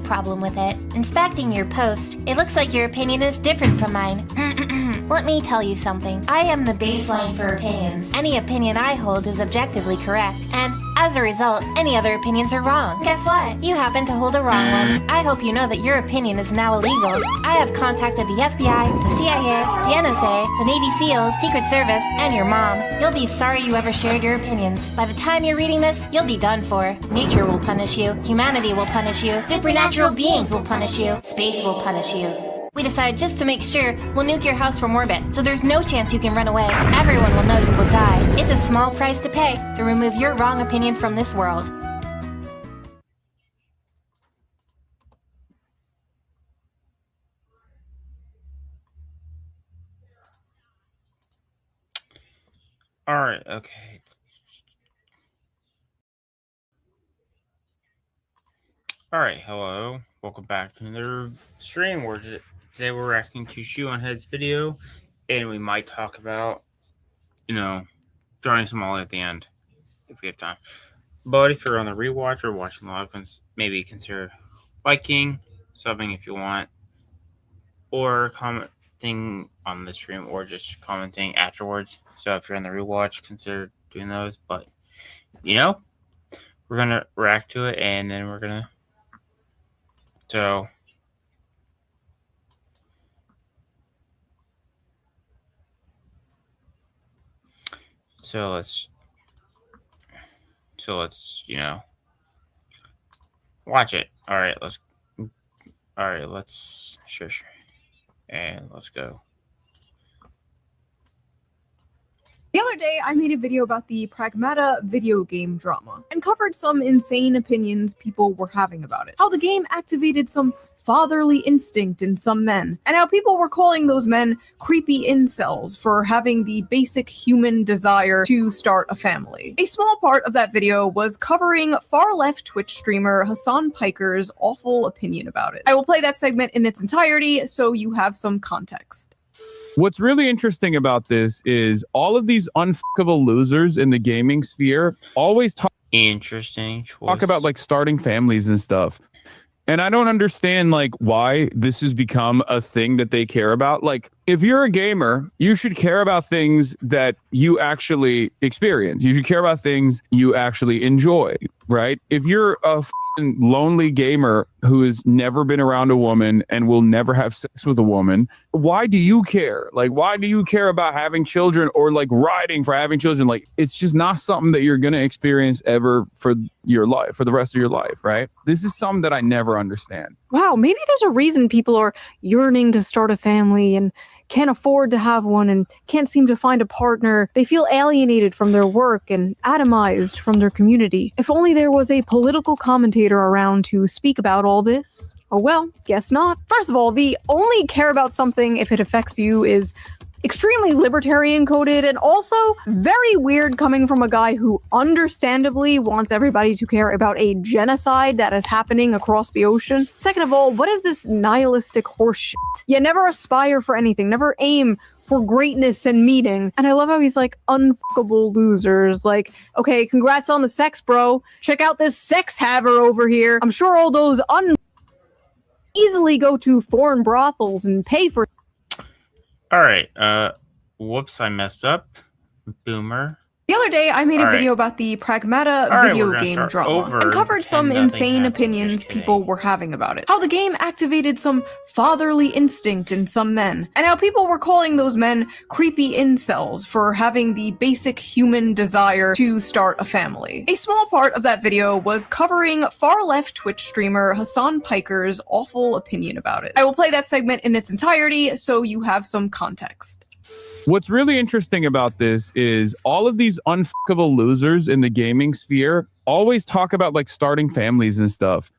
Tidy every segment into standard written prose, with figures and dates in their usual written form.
problem with it. Inspecting your post, it looks like your opinion is different from mine. Let me tell you something. I am the baseline for opinions. Any opinion I hold is objectively correct, and as a result, any other opinions are wrong. Guess what? You happen to hold a wrong one. I hope you know that your opinion is now illegal. I have contacted the FBI, the CIA, the NSA, the Navy SEALs, Secret Service, and your mom. You'll be sorry you ever shared your opinions. By the time you're reading this, you'll be done for. Nature will punish you. Humanity will punish you. Supernatural beings will punish you. Space will punish you. We decided just to make sure we'll nuke your house from orbit, so there's no chance you can run away. Everyone will know you will die. It's a small price to pay to remove your wrong opinion from this world. Alright, okay. Alright, hello. Welcome back to another stream where today we're reacting to ShoeOnHead's video, and we might talk about, joining Somalia at the end, if we have time. But if you're on the rewatch or watching live, maybe consider liking, subbing if you want, or commenting on the stream, or just commenting afterwards. So if you're on the rewatch, consider doing those. But, we're going to react to it, and then we're going to... So let's watch it. All right, let's sure. And let's go. The other day, I made a video about the Pragmata video game drama and covered some insane opinions people were having about it. How the game activated some fatherly instinct in some men, and how people were calling those men creepy incels for having the basic human desire to start a family. A small part of that video was covering far-left Twitch streamer Hassan Piker's awful opinion about it. I will play that segment in its entirety so you have some context. What's really interesting about this is all of these unfuckable losers in the gaming sphere always talk about like starting families and stuff. And I don't understand like why this has become a thing that they care about. Like, if you're a gamer, you should care about things that you actually experience. You should care about things you actually enjoy, right? If you're a lonely gamer who has never been around a woman and will never have sex with a woman, why do you care? Like, why do you care about having children or like riding for having children? Like, it's just not something that you're going to experience ever for your life, for the rest of your life, right? This is something that I never understand. Wow, maybe there's a reason people are yearning to start a family and can't afford to have one and can't seem to find a partner. They feel alienated from their work and atomized from their community. If only there was a political commentator around to speak about all this. Oh well, guess not. First of all, the only care about something if it affects you is extremely libertarian coded and also very weird coming from a guy who understandably wants everybody to care about a genocide that is happening across the ocean. Second of all, what is this nihilistic horseshit? You never aspire for anything, never aim for greatness and meaning. And I love how he's like, unfuckable losers. Like, okay, congrats on the sex, bro. Check out this sex haver over here. I'm sure all those easily go to foreign brothels and pay for. All right. Whoops, I messed up. Boomer. The other day, I made a video about the Pragmata video game drama and covered some insane opinions people were having about it. How the game activated some fatherly instinct in some men, and how people were calling those men creepy incels for having the basic human desire to start a family. A small part of that video was covering far-left Twitch streamer Hassan Piker's awful opinion about it. I will play that segment in its entirety so you have some context. What's really interesting about this is all of these unfuckable losers in the gaming sphere always talk about like starting families and stuff.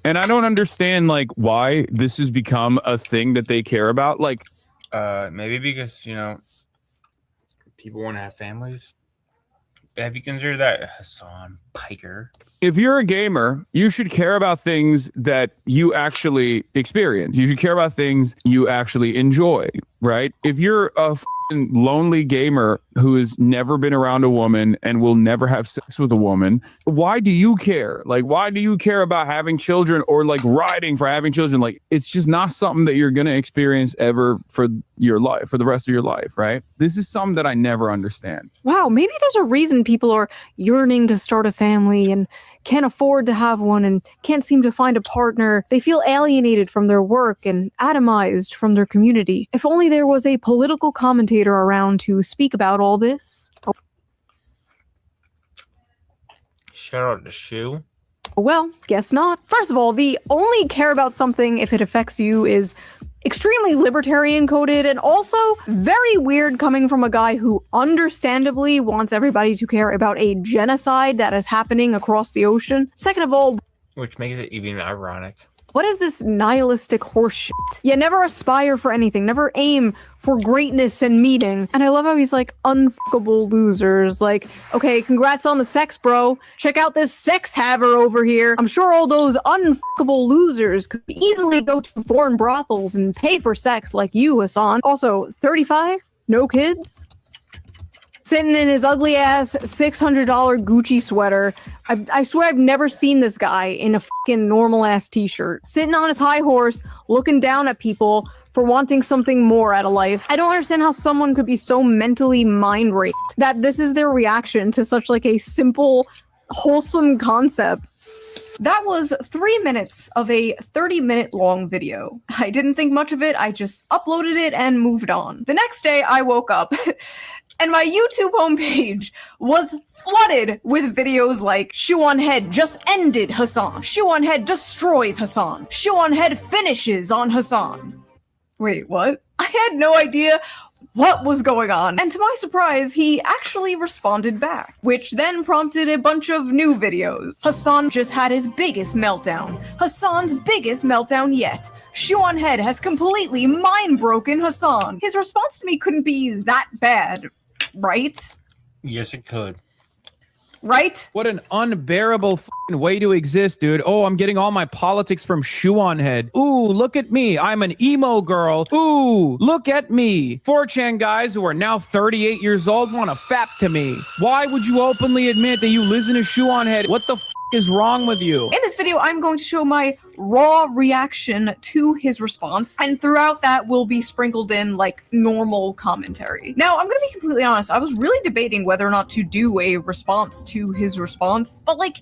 And I don't understand like why this has become a thing that they care about. Like, maybe because, people want to have families. Have you considered that, Hassan Piker? If you're a gamer, you should care about things that you actually experience. You should care about things you actually enjoy, right? If you're a lonely gamer who has never been around a woman and will never have sex with a woman, why do you care? Like, why do you care about having children or like riding for having children? Like, it's just not something that you're going to experience ever for your life, for the rest of your life, right? This is something that I never understand. Wow, maybe there's a reason people are yearning to start a family and can't afford to have one and can't seem to find a partner. They feel alienated from their work and atomized from their community. If only there was a political commentator around to speak about all this. Shout out to Shoe. Well, guess not. First of all, the only care about something if it affects you is extremely libertarian coded and also very weird coming from a guy who understandably wants everybody to care about a genocide that is happening across the ocean. Second of all, which makes it even ironic. What is this nihilistic horseshit? You never aspire for anything, never aim for greatness and meaning. And I love how he's like, unfuckable losers. Like, okay, congrats on the sex, bro. Check out this sex haver over here. I'm sure all those unfuckable losers could easily go to foreign brothels and pay for sex like you, Hassan. Also, 35? No kids? Sitting in his ugly ass $600 Gucci sweater. I swear I've never seen this guy in a fucking normal ass t-shirt. Sitting on his high horse, looking down at people for wanting something more out of life. I don't understand how someone could be so mentally mind raped that this is their reaction to such like a simple, wholesome concept. That was 3 minutes of a 30-minute long video. I didn't think much of it, I just uploaded it and moved on. The next day I woke up and my YouTube homepage was flooded with videos like ShoeOnHead just ended Hassan, ShoeOnHead destroys Hassan, ShoeOnHead finishes on Hassan. Wait, what? I had no idea what was going on. And to my surprise, he actually responded back, which then prompted a bunch of new videos. Hassan just had his biggest meltdown. Hassan's biggest meltdown yet. ShoeOnHead has completely mind-broken Hassan. His response to me couldn't be that bad, right? Yes, it could. Right? What an unbearable way to exist, dude. Oh, I'm getting all my politics from ShoeOnHead. Ooh, look at me. I'm an emo girl. Ooh, look at me. 4chan guys who are now 38 years old want to fap to me. Why would you openly admit that you listen to ShoeOnHead? What the is wrong with you? In this video, I'm going to show my raw reaction to his response, and throughout that will be sprinkled in like normal commentary. Now, I'm gonna be completely honest, I was really debating whether or not to do a response to his response, but like,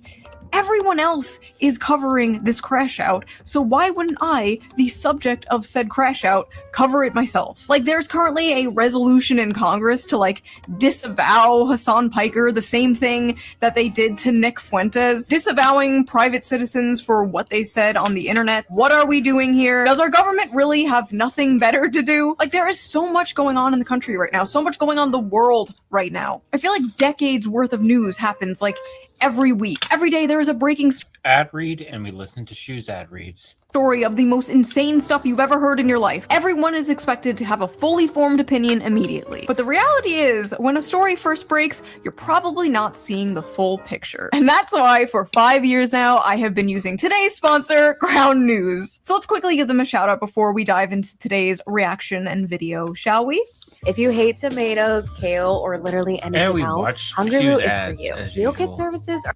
everyone else is covering this crash out, so why wouldn't I, the subject of said crash out, cover it myself? Like, there's currently a resolution in Congress to like disavow Hassan Piker, the same thing that they did to Nick Fuentes, disavowing private citizens for what they said on the internet. What are we doing here? Does our government really have nothing better to do? Like, there is so much going on in the country right now, so much going on in the world right now. I feel like decades worth of news happens like every week. Every day there is a breaking ad read, and we listen to Shoe's ad reads. Story of the most insane stuff you've ever heard in your life. Everyone is expected to have a fully formed opinion immediately. But the reality is, when a story first breaks, you're probably not seeing the full picture. And that's why for 5 years now, I have been using today's sponsor, Ground News. So let's quickly give them a shout out before we dive into today's reaction and video, shall we? If you hate tomatoes, kale, or literally anything else, Hungry Root is for you. Meal kit services are...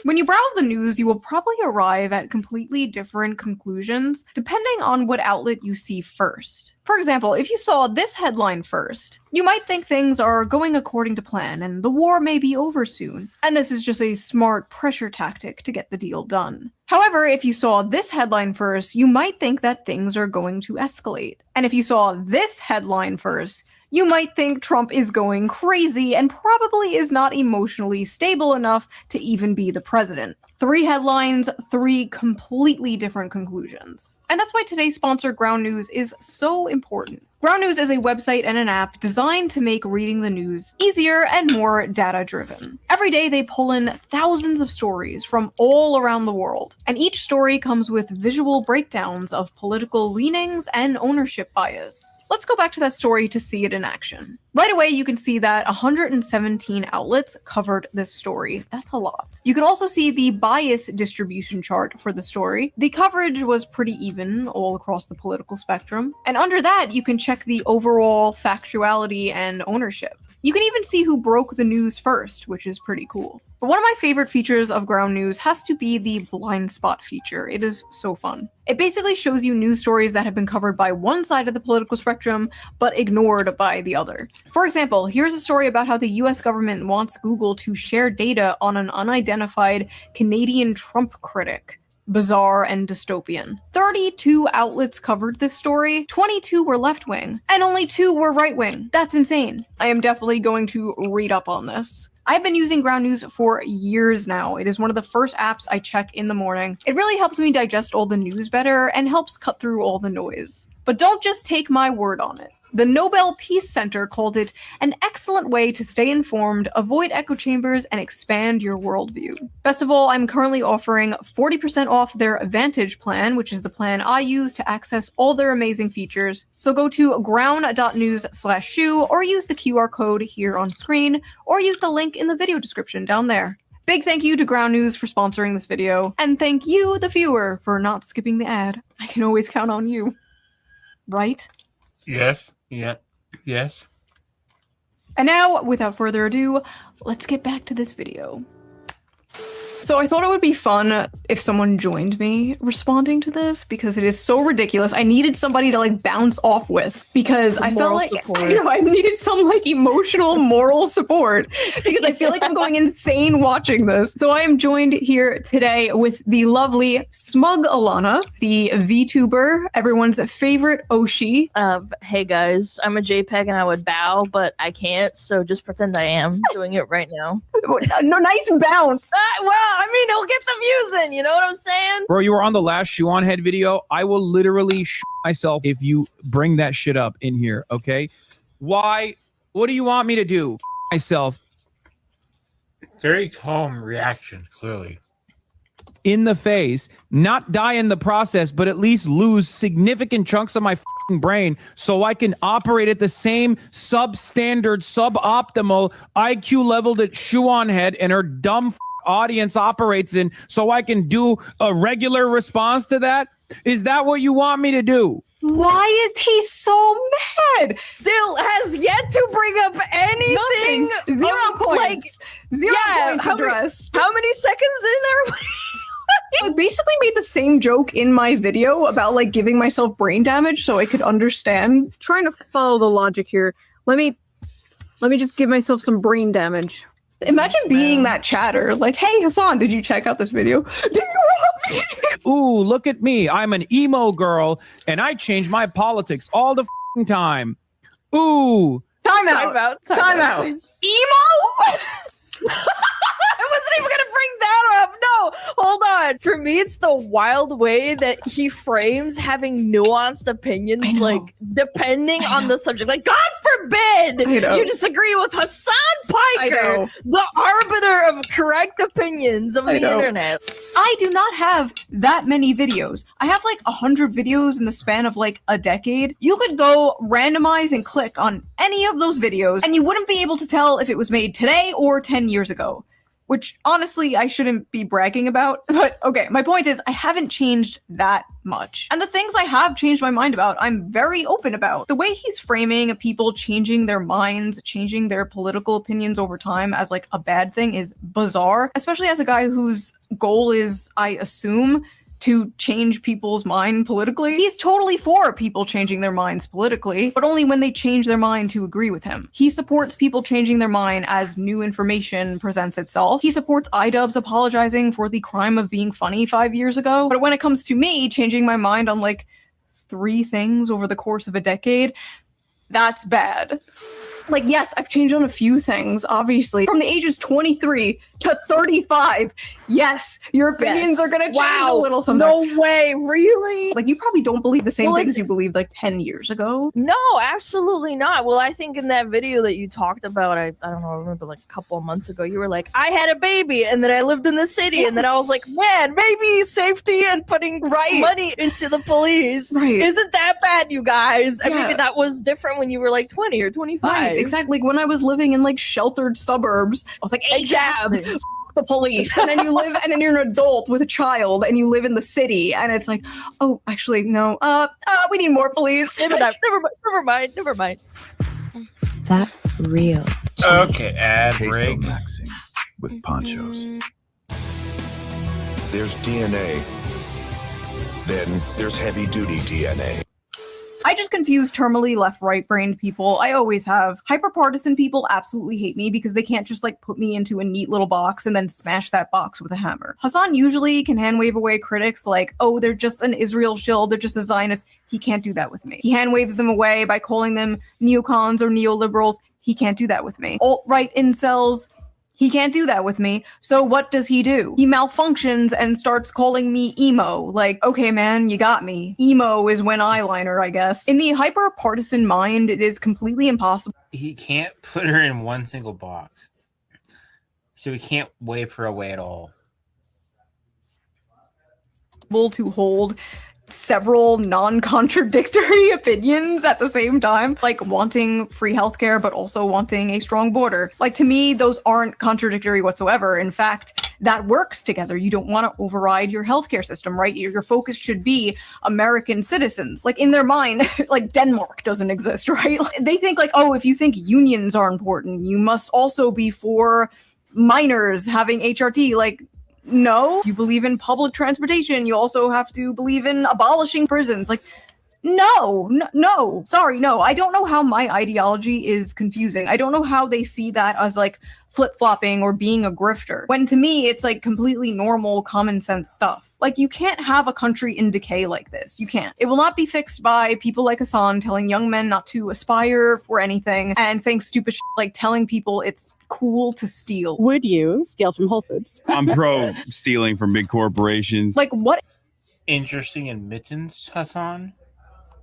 When you browse the news, you will probably arrive at completely different conclusions depending on what outlet you see first. For example, if you saw this headline first, you might think things are going according to plan and the war may be over soon, and this is just a smart pressure tactic to get the deal done. However, if you saw this headline first, you might think that things are going to escalate. And if you saw this headline first, you might think Trump is going crazy and probably is not emotionally stable enough to even be the president. 3 headlines, 3 completely different conclusions. And that's why today's sponsor, Ground News, is so important. Ground News is a website and an app designed to make reading the news easier and more data-driven. Every day they pull in thousands of stories from all around the world, and each story comes with visual breakdowns of political leanings and ownership bias. Let's go back to that story to see it in action. Right away, you can see that 117 outlets covered this story. That's a lot. You can also see the bias distribution chart for the story. The coverage was pretty even all across the political spectrum. And under that, you can check the overall factuality and ownership. You can even see who broke the news first, which is pretty cool. But one of my favorite features of Ground News has to be the blind spot feature. It is so fun. It basically shows you news stories that have been covered by one side of the political spectrum, but ignored by the other. For example, here's a story about how the US government wants Google to share data on an unidentified Canadian Trump critic. Bizarre and dystopian. 32 outlets covered this story, 22 were left-wing, and only 2 were right-wing. That's insane. I am definitely going to read up on this. I've been using Ground News for years now. It is one of the first apps I check in the morning. It really helps me digest all the news better and helps cut through all the noise. But don't just take my word on it. The Nobel Peace Center called it an excellent way to stay informed, avoid echo chambers, and expand your worldview. Best of all, I'm currently offering 40% off their Advantage plan, which is the plan I use to access all their amazing features. So go to ground.news/shoe or use the QR code here on screen, or use the link in the video description down there. Big thank you to Ground News for sponsoring this video, and thank you, the viewer, for not skipping the ad. I can always count on you. Right? Yes. Yeah. Yes. And now, without further ado, let's get back to this video. So I thought it would be fun if someone joined me responding to this, because it is so ridiculous. I needed somebody to like bounce off with, because I felt like I needed some like emotional moral support, because I feel like I'm going insane watching this. So I am joined here today with the lovely Smug Alana, the VTuber, everyone's favorite Oshi. Hey guys, I'm a JPEG and I would bow, but I can't, so just pretend I am doing it right now. No, nice bounce. Well, I mean, it'll get the views in, you know what I'm saying? Bro, you were on the last ShoeOnHead video. I will literally myself if you bring that shit up in here, okay? Why? What do you want me to do? Myself. Very calm reaction, clearly. In the face, not die in the process, but at least lose significant chunks of my brain so I can operate at the same substandard, suboptimal IQ level that ShoeOnHead and her dumb audience operates in, so I can do a regular response to that? Is that what you want me to do? Why is he so mad? Still has yet to bring up anything. Nothing. 0 points. Like, 0 points address. How many seconds in there? I basically made the same joke in my video about like giving myself brain damage so I could understand. Trying to follow the logic here. Let me just give myself some brain damage. Imagine being that chatter. Like, hey Hassan, did you check out this video? Did you help me? Ooh, look at me. I'm an emo girl and I change my politics all the time. Ooh. Time out. Emo? I wasn't even gonna bring that up. No, hold on. For me, it's the wild way that he frames having nuanced opinions, like depending on the subject. Like, God forbid you disagree with Hassan Piker, the arbiter of correct opinions of the internet. I do not have that many videos. I have like 100 videos in the span of like a decade. You could go randomize and click on any of those videos, and you wouldn't be able to tell if it was made today or 10 years ago. Which, honestly, I shouldn't be bragging about. But, okay, my point is, I haven't changed that much. And the things I have changed my mind about, I'm very open about. The way he's framing people changing their minds, changing their political opinions over time as, like, a bad thing is bizarre. Especially as a guy whose goal is, I assume, to change people's mind politically. He's totally for people changing their minds politically, but only when they change their mind to agree with him. He supports people changing their mind as new information presents itself. He supports iDubbbz apologizing for the crime of being funny 5 years ago. But when it comes to me changing my mind on like 3 things over the course of a decade, that's bad. Like, yes, I've changed on a few things, obviously. From the ages 23 to 35, yes, your opinions are gonna change a little sometimes. No way, really? Like, you probably don't believe the same things you believed like 10 years ago. No, absolutely not. Well, I think in that video that you talked about, I don't know, I remember like a couple of months ago, you were like, I had a baby and then I lived in the city, and then I was like, man, maybe safety and putting money into the police isn't that bad, you guys. And maybe that was different when you were like 20 or 25. exactly. Like when I was living in like sheltered suburbs, I was like, hey, jab, f- the police. And then you live, and then you're an adult with a child, and you live in the city, and it's like, oh, actually, no, we need more police. Never mind. That's real. Okay, ad break. Maxing with ponchos. There's DNA. Then there's heavy-duty DNA. I just confuse terminally left-right brained people. I always have. Hyperpartisan people absolutely hate me because they can't just like put me into a neat little box and then smash that box with a hammer. Hassan usually can hand wave away critics like, oh, they're just an Israel shill, they're just a Zionist. He can't do that with me. He hand waves them away by calling them neocons or neoliberals. He can't do that with me. Alt-right incels. He can't do that with me. So what does he do? He malfunctions and starts calling me emo. Like, okay, man, you got me. Emo is when eyeliner, I guess. In the hyper-partisan mind, it is completely impossible. He can't put her in one single box. So he can't wave her away at all. To hold several non-contradictory opinions at the same time, like wanting free healthcare but also wanting a strong border. Like, to me, those aren't contradictory whatsoever. In fact, that works together. You don't want to override your healthcare system, right? Your focus should be American citizens. Like, in their mind, like Denmark doesn't exist, right? They think like, oh, if you think unions are important, you must also be for minors having HRT. Like, no, you believe in public transportation, you also have to believe in abolishing prisons. Like, no. Sorry, no. I don't know how my ideology is confusing. I don't know how they see that as like flip-flopping or being a grifter, when to me it's like completely normal common sense stuff. Like, you can't have a country in decay like this. You can't. It will not be fixed by people like Hassan telling young men not to aspire for anything and saying stupid shit like telling people it's cool to steal. Would you steal from Whole Foods? I'm pro stealing from big corporations. Like, what Interesting admittance, Hassan.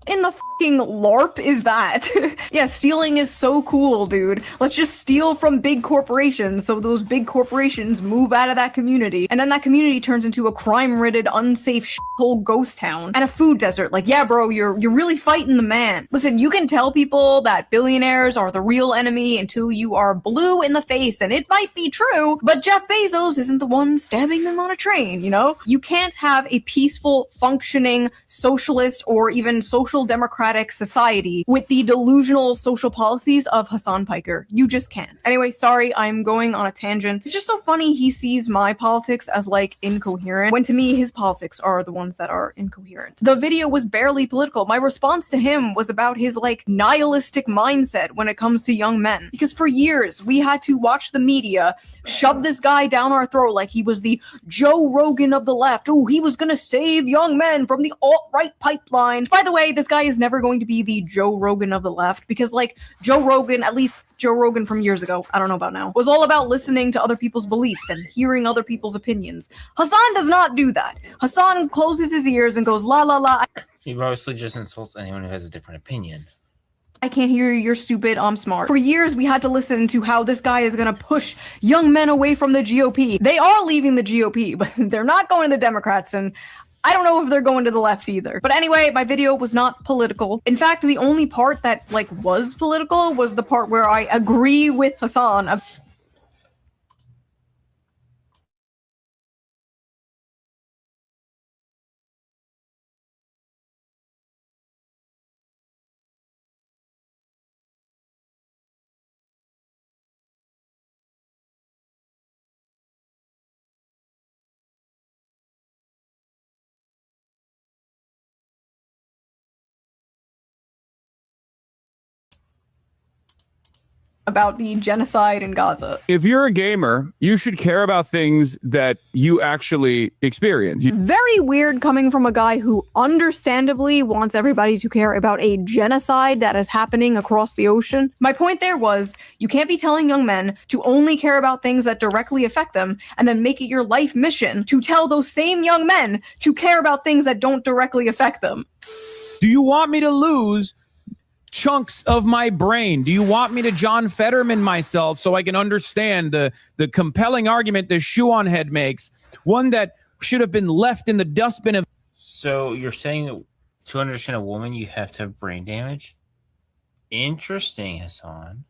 in the fucking LARP is that? Yeah, stealing is so cool, dude. Let's just steal from big corporations so those big corporations move out of that community, and then that community turns into a crime-ridden, unsafe shithole ghost town and a food desert. Like, yeah, bro, you're really fighting the man. Listen, you can tell people that billionaires are the real enemy until you are blue in the face, and it might be true, but Jeff Bezos isn't the one stabbing them on a train, you know? You can't have a peaceful, functioning, socialist, or even social democratic society with the delusional social policies of Hassan Piker. You just can't. Anyway, sorry, I'm going on a tangent. It's just so funny he sees my politics as like incoherent, when to me his politics are the ones that are incoherent. The video was barely political. My response to him was about his like nihilistic mindset when it comes to young men. Because for years we had to watch the media shove this guy down our throat like he was the Joe Rogan of the left. Oh, he was gonna save young men from the alt-right pipeline. By the way, this guy is never going to be the Joe Rogan of the left, because like Joe Rogan, at least Joe Rogan from years ago, I don't know about now, was all about listening to other people's beliefs and hearing other people's opinions. Hassan does not do that. Hassan closes his ears and goes la la la. He mostly just insults anyone who has a different opinion. I can't hear you, you're stupid, I'm smart. For years, we had to listen to how this guy is gonna push young men away from the GOP. They are leaving the GOP, but they're not going to the Democrats, and I don't know if they're going to the left either. But anyway, my video was not political. In fact, the only part that like was political was the part where I agree with Hassan. About the genocide in Gaza. If you're a gamer, you should care about things that you actually experience. Very weird coming from a guy who understandably wants everybody to care about a genocide that is happening across the ocean. My point there was, you can't be telling young men to only care about things that directly affect them and then make it your life mission to tell those same young men to care about things that don't directly affect them. Do you want me to lose chunks of my brain? Do you want me to John Fetterman myself so I can understand the compelling argument that ShoeOnHead makes, one that should have been left in the dustbin of... So you're saying that to understand a woman, you have to have brain damage? Interesting, Hassan.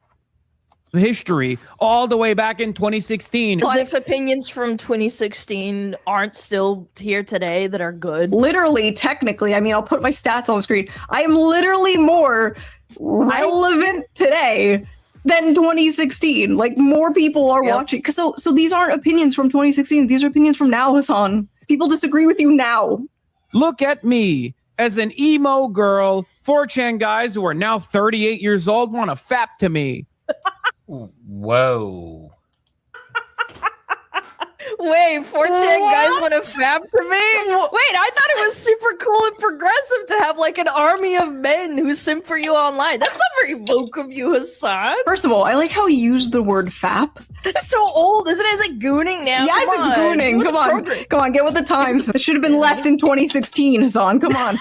history all the way back in 2016. As if opinions from 2016 aren't still here today that are good. Literally, technically, I mean, I'll put my stats on the screen. I am literally more relevant today than 2016. Like, more people are watching. So these aren't opinions from 2016. These are opinions from now, Hassan. People disagree with you now. Look at me as an emo girl. 4chan guys who are now 38 years old want to fap to me. Whoa. Wait, 4chan guys want to fap to me? Wait, I thought it was super cool and progressive to have like an army of men who simp for you online. That's not very woke of you, Hassan. First of all, I like how you used the word fap. That's so old, isn't it? It's like gooning now. Yes, it's gooning. Come on, get with the times. It should have been left in 2016, Hassan. Come on.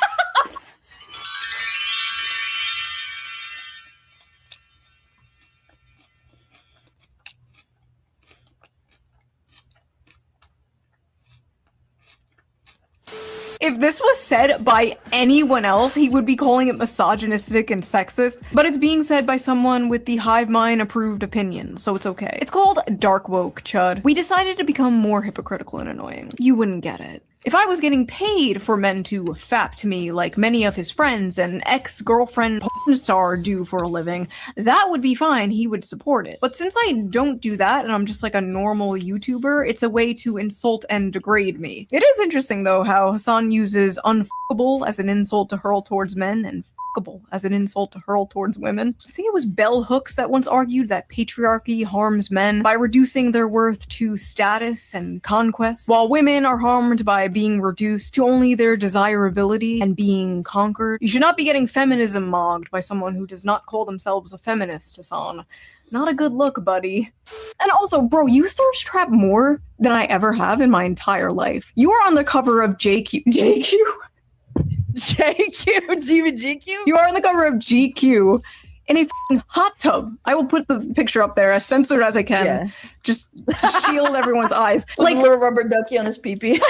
If this was said by anyone else, he would be calling it misogynistic and sexist, but it's being said by someone with the hive mind approved opinion, so it's okay. It's called dark woke, chud. We decided to become more hypocritical and annoying. You wouldn't get it. If I was getting paid for men to fap to me like many of his friends and ex-girlfriend porn star do for a living, that would be fine, he would support it. But since I don't do that and I'm just like a normal YouTuber, it's a way to insult and degrade me. It is interesting though how Hassan uses unfuckable as an insult to hurl towards men and fuckable as an insult to hurl towards women. I think it was Bell Hooks that once argued that patriarchy harms men by reducing their worth to status and conquest, while women are harmed by being reduced to only their desirability and being conquered. You should not be getting feminism mogged by someone who does not call themselves a feminist, Hassan. Not a good look, buddy. And also, bro, you thirst trap more than I ever have in my entire life. You are on the cover of JQ. Even GQ? You are on the cover of GQ in a f***ing hot tub. I will put the picture up there as censored as I can, just to shield everyone's eyes. Like a little rubber ducky on his pee-pee.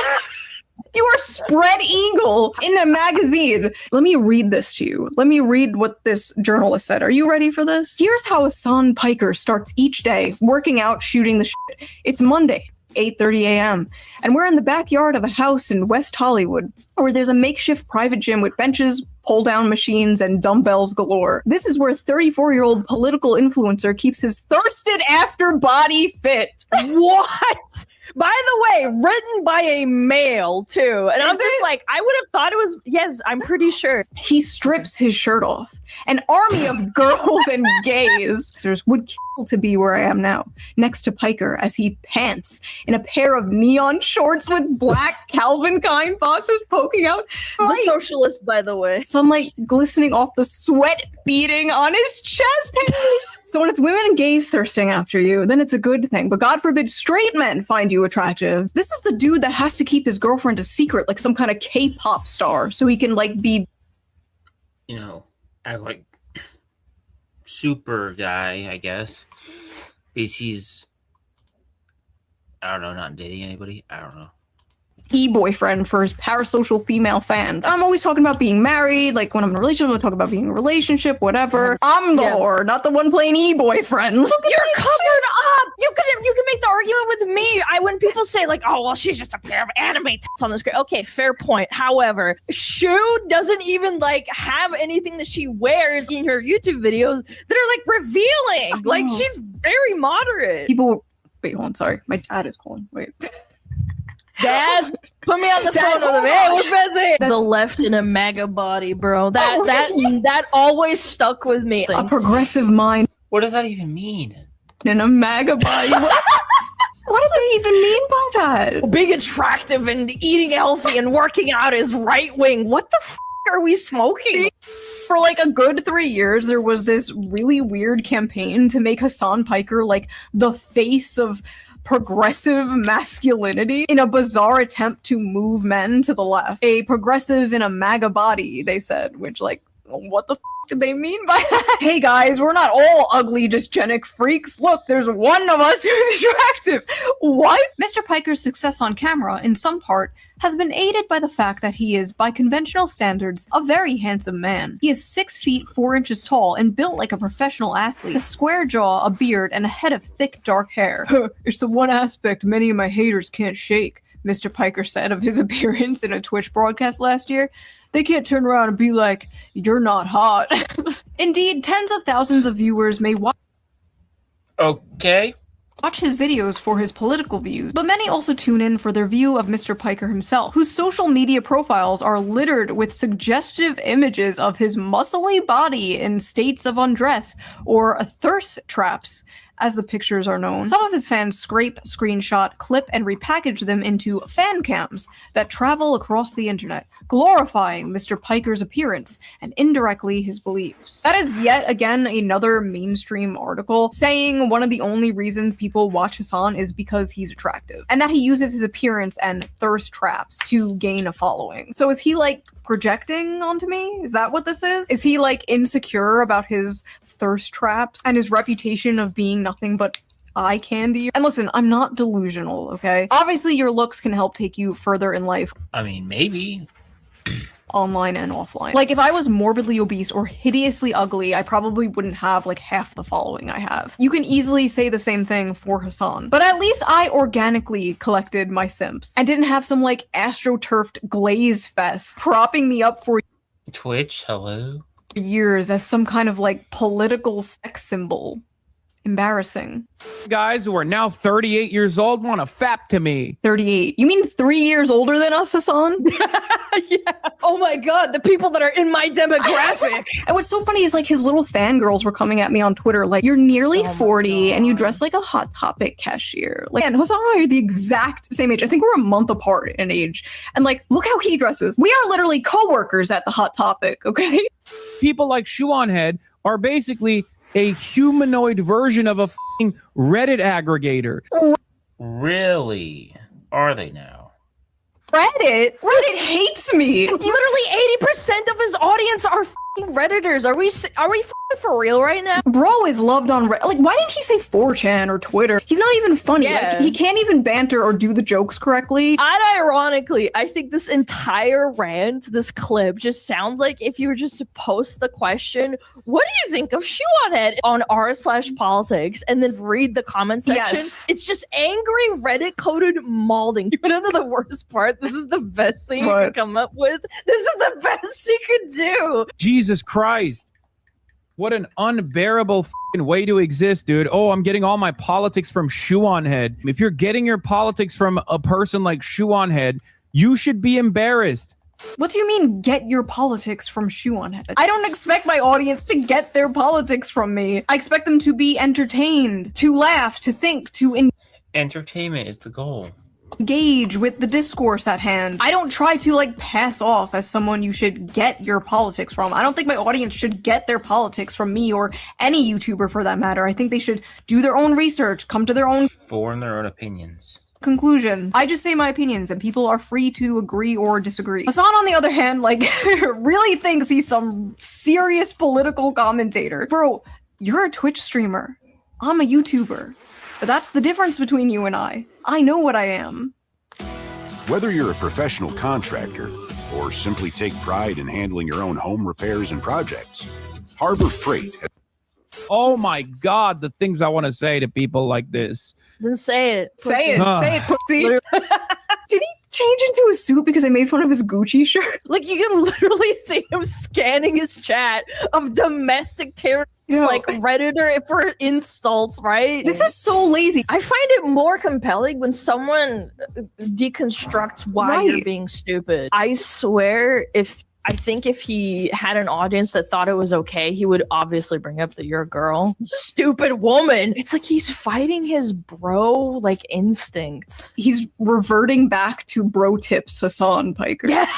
You are spread eagle in a magazine. Let me read this to you. Let me read what this journalist said. Are you ready for this? Here's how Hassan Piker starts each day, working out, shooting the shit. It's Monday, 8:30 a.m. and we're in the backyard of a house in West Hollywood where there's a makeshift private gym with benches, pull-down machines, and dumbbells galore. This is where 34-year-old political influencer keeps his thirsted after body fit. What? By the way, written by a male, too. And I'm just like, I would have thought it was, yes, I'm pretty sure. He strips his shirt off. An army of girls and gays would kill to be where I am now, next to Piker as he pants in a pair of neon shorts with black Calvin Klein boxers poking out. The socialist, by the way. Sunlight glistening off the sweat beading on his chest hairs. So when it's women and gays thirsting after you, then it's a good thing. But God forbid straight men find you attractive. This is the dude that has to keep his girlfriend a secret like some kind of K-pop star so he can like be, you know, act like super guy, I guess. Because he's, I don't know, not dating anybody. I don't know. E-boyfriend for his parasocial female fans. I'm always talking about being married. Like when I'm in a relationship, I'm gonna talk about being in a relationship, whatever. I'm the whore, not the one playing e-boyfriend. You're covered up. You can make the argument with me. When people say like, oh well, she's just a pair of anime tits on the screen. Okay, fair point. However, Shue doesn't even like have anything that she wears in her YouTube videos that are like revealing. Like she's very moderate. People, wait, hold on. Sorry, my dad is calling. Wait. Dad, put me on the phone with him. Hey, we're busy. The left in a MAGA body, bro. That always stuck with me. A progressive mind. What does that even mean? In a MAGA body. What do they even mean by that? Being attractive and eating healthy and working out is right wing. What the f*** are we smoking? For like a good 3 years, there was this really weird campaign to make Hassan Piker like the face of progressive masculinity in a bizarre attempt to move men to the left. A progressive in a MAGA body, they said, which like, what the did they mean by that? Hey guys, we're not all ugly dysgenic freaks. Look, there's one of us who's attractive. What? Mr. Piker's success on camera, in some part, has been aided by the fact that he is, by conventional standards, a very handsome man. He is 6 feet 4 inches tall and built like a professional athlete. A square jaw, a beard, and a head of thick dark hair. It's the one aspect many of my haters can't shake, Mr. Piker said of his appearance in a Twitch broadcast last year. They can't turn around and be like, you're not hot. Indeed, tens of thousands of viewers may watch his videos for his political views, but many also tune in for their view of Mr. Piker himself, whose social media profiles are littered with suggestive images of his muscly body in states of undress, or thirst traps, as the pictures are known. Some of his fans scrape, screenshot, clip, and repackage them into fan cams that travel across the internet, glorifying Mr. Piker's appearance and indirectly his beliefs. That is yet again another mainstream article saying one of the only reasons people watch Hassan is because he's attractive, and that he uses his appearance and thirst traps to gain a following. So is he like projecting onto me? Is that what this is? Is he like insecure about his thirst traps and his reputation of being nothing but eye candy? And listen, I'm not delusional, okay? Obviously your looks can help take you further in life. I mean, maybe. Online and offline. Like, if I was morbidly obese or hideously ugly, I probably wouldn't have like half the following I have. You can easily say the same thing for Hassan. But at least I organically collected my simps and didn't have some like astroturfed glaze fest propping me up for Twitch, hello? years as some kind of like political sex symbol. Embarrassing. Guys who are now 38 years old want to fap to me. 38. You mean 3 years older than us, Hassan? Yeah. Oh my god, the people that are in my demographic. And what's so funny is like his little fangirls were coming at me on Twitter like, you're nearly 40 and you dress like a Hot Topic cashier. Like, and Hassan and I are the exact same age. I think we're a month apart in age. And like, look how he dresses. We are literally co-workers at the Hot Topic, okay? People like ShoeOnHead are basically a humanoid version of a f***ing Reddit aggregator. Really? Are they now? Reddit hates me. Literally 80% of his audience are f***ing Redditors. Are we f***ing for real right now? Bro is loved on Reddit. Like, why didn't he say 4chan or Twitter? He's not even funny. Yeah. Like, he can't even banter or do the jokes correctly. Unironically, I think this entire rant, this clip, just sounds like if you were just to post the question, what do you think of ShoeOnHead on r/politics, and then read the comment section? Yes. It's just angry Reddit-coded malding. You know the worst part? This is the best thing you What? could come up with. This is the best you could do. Jesus Christ. What an unbearable f***ing way to exist, dude. Oh, I'm getting all my politics from ShoeOnHead. If you're getting your politics from a person like ShoeOnHead, you should be embarrassed. What do you mean, get your politics from ShoeOnHead? I don't expect my audience to get their politics from me. I expect them to be entertained, to laugh, to think, to Entertainment is the goal. engage with the discourse at hand. I don't try to like pass off as someone you should get your politics from. I don't think my audience should get their politics from me or any YouTuber for that matter. I think they should do their own research, come to their own Form their own opinions. conclusions. I just say my opinions and people are free to agree or disagree. Hassan, on the other hand, like really thinks he's some serious political commentator. Bro, you're a Twitch streamer. I'm a YouTuber. But that's the difference between you and I. I know what I am. Whether you're a professional contractor or simply take pride in handling your own home repairs and projects, Harbor Freight has Oh my God, the things I want to say to people like this. Then say it. Say it. Ugh. Say it, pussy. Did he change into a suit because I made fun of his Gucci shirt? Like, you can literally see him scanning his chat of domestic terrorists, Yo. like Redditor for insults, right? This is so lazy. I find it more compelling when someone deconstructs why you're Right. being stupid. I swear, I think if he had an audience that thought it was okay, he would obviously bring up that you're a girl. Stupid woman. It's like he's fighting his bro like instincts. He's reverting back to bro tips, Hassan Piker. Yeah.